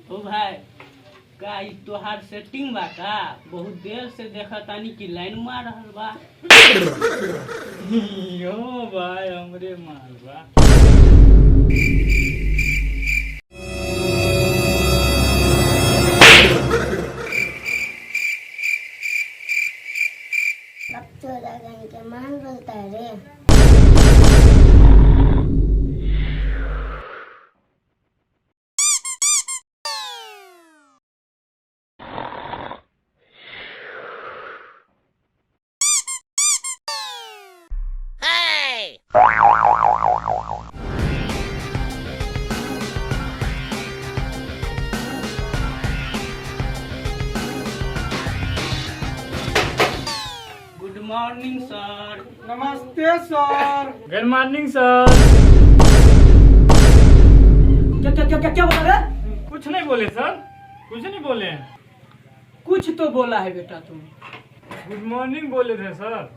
ओ भाई का ई तोहार सेटिंग बा का? बहुत देर से देखा तानी कि लाइन मार रहल बा। यो भाई हमरे माल बा। अब 14 घंटे मान बोलता है रे। Good morning sir. नमस्ते सर। Good morning sir. क्या बोला रे? कुछ नहीं बोले सर, कुछ नहीं बोले। कुछ तो बोला है बेटा तुम। गुड मॉर्निंग बोले थे सर।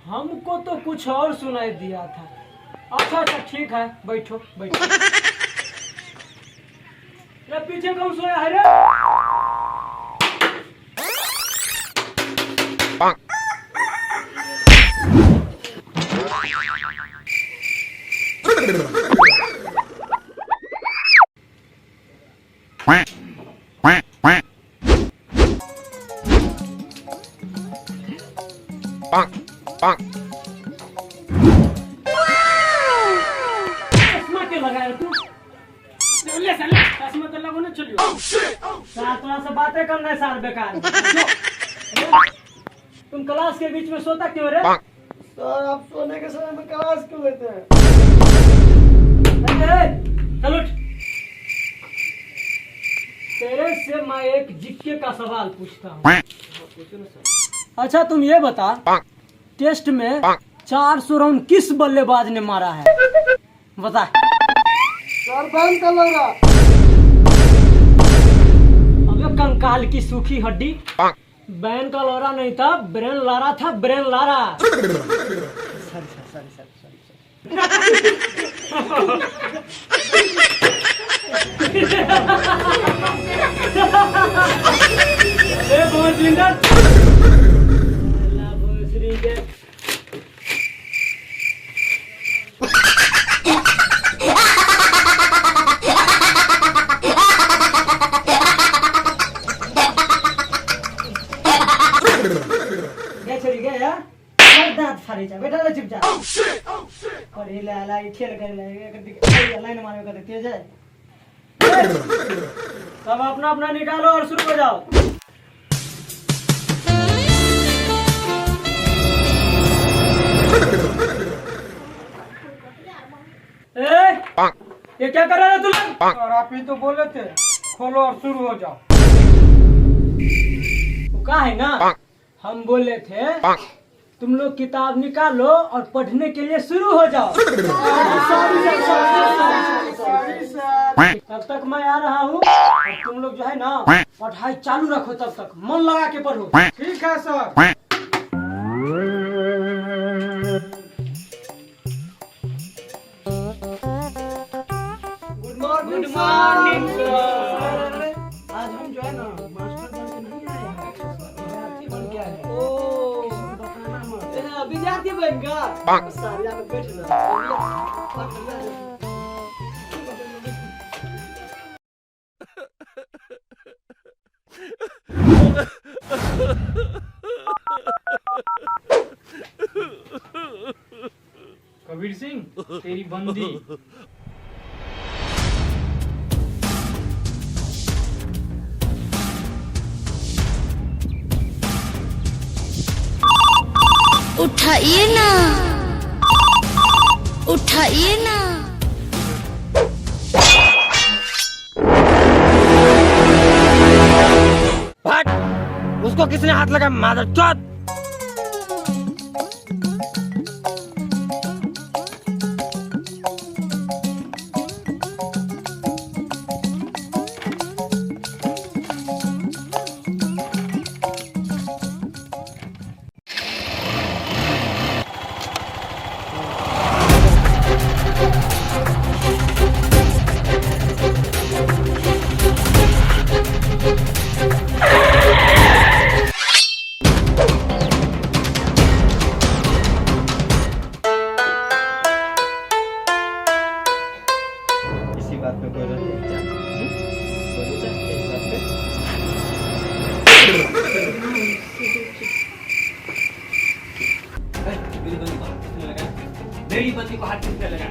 हमको तो कुछ और सुनाई दिया था। अच्छा ठीक है, बैठो बैठो। ये पीछे कौन सोया है रे? चश्मा क्यों लगाया तू? ले साले, चश्मा तो लगो ना चलियो। साथ से बातें करना है सार बेकार। तुम क्लास के बीच में सोता क्यों रे? सर आप सोने के समय में क्लास क्यों लेते हैं? चल उठ। तेरे से मैं एक जिक्के का सवाल पूछता हूँ। अच्छा तुम ये बता, टेस्ट में 400 रन किस बल्लेबाज ने मारा है? बता। सर बंद कर लो ना। अबे कंकाल की सूखी हड्डी। बैन का लौरा नहीं था, ब्रेन लारा था, ब्रेन लारा। बहुत जिंदा। भोसरी के दांत फाड़ी जा बेटा, ले चुप जा। और ये ला ला खेल कर ले लाइन मारने का तेज है। सब अपना अपना निकालो और शुरू हो जाओ। ये क्या कर रहे हो तुम लोग? और आप ही तो बोले थे खोलो और शुरू हो जाओ। वो कहा है ना, हम बोले थे तुम लोग किताब निकालो और पढ़ने के लिए शुरू हो जाओ। तब तक मैं आ रहा हूँ और तुम लोग जो है ना पढ़ाई चालू रखो, तब तक मन लगा के पढ़ो। ठीक है सर। Good morning sir. आज हम जो है ना मास्टर बन के नहीं आए हैं, विद्यार्थी बन के आए हैं। विद्यार्थी बन का सारे यहाँ पे बैठ लो। कबीर सिंह तेरी बंदी। उठाइए ना, उठाइए ना। उसको किसने हाथ लगा? मादर चौथ। पे कोई रहते हैं क्या? कोई रहते हैं घर पे? मेरी बंदी को हाथ किसने लगाया? मेरी बंदी को हाथ किसने लगाया?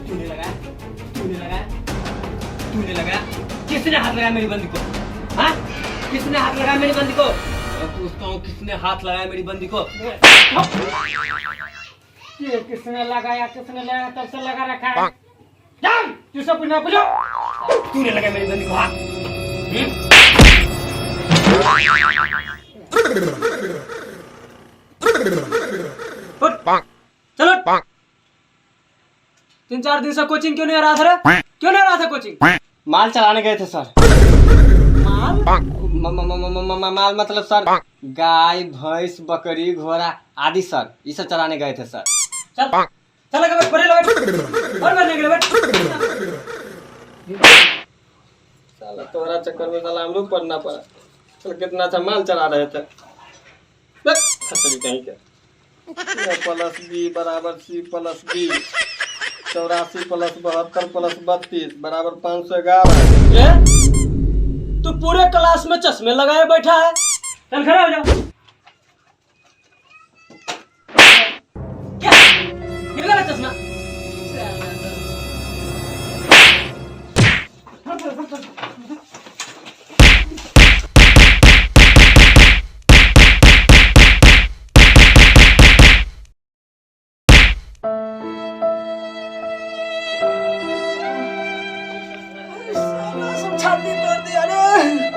तूने लगाया? तूने लगाया? तूने लगाया? किसने हाथ लगाया मेरी बंदी को? हाँ? किसने हाथ लगाया मेरी बंदी को? मैं पूछता हूँ किसने हाथ लगाया मेरी बंदी को? ये किसने लगाया तब से लगा रखा है। चल तू सब ना पूछो। तूने लगाया मेरी बंदी को हाथ? चलो 3-4 दिन से कोचिंग क्यों नहीं आ रहा था रे? क्यों नहीं आ रहा था कोचिंग? माल चलाने गए थे सर। माल माल मतलब सर गाय भैंस बकरी घोड़ा आदि सर ये सब चलाने गए थे सर। चल चल लगा बैठ, पढ़े लगा बैठ। और बैठने के लिए बैठ। साला तोरा चक्कर में साला हम लोग पढ़ना पड़ा। चल कितना अच्छा माल चला रहे थे। खतरी कहीं के प्लस बी बराबर C plus B 84 plus 72 plus 32 बराबर 511। ये तू पूरे क्लास में चश्मे लगाए बैठा है। चल खड़ा हो जाओ। क्या गिर गया चश्मा? छाती तोड़ दिया रे।